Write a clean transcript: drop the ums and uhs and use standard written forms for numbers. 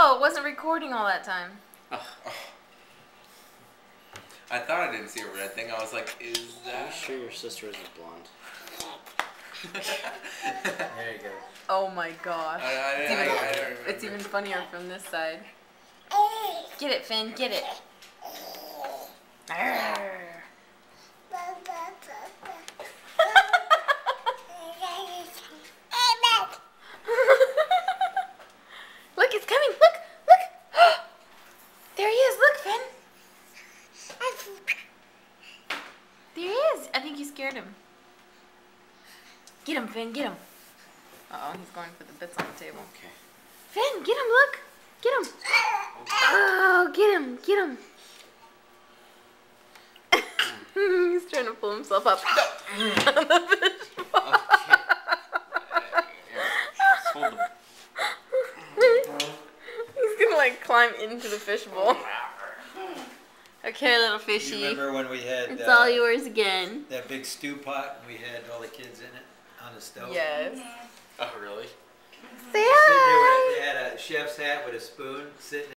Oh, it wasn't recording all that time. Oh. I thought I didn't see a red thing. I was like, is that... Are you sure your sister isn't blonde? There you go. Oh my gosh. I It's even funnier from this side. Get it, Finn. Get it. Arr. Look, it's coming. Look. Look. There he is. Look, Finn. There he is. I think you scared him. Get him, Finn. Get him. Uh-oh, he's going for the bits on the table. Okay. Finn, get him. Look. Get him. Oh, get him. Get him. He's trying to pull himself up. Hold them. He's gonna like climb into the fishbowl. Okay, little fishy. You remember when we had It's all yours again. that big stew pot and we had all the kids in it on the stove? Yes. Oh, really? Say Sitting hi. there, they had a chef's hat with a spoon sitting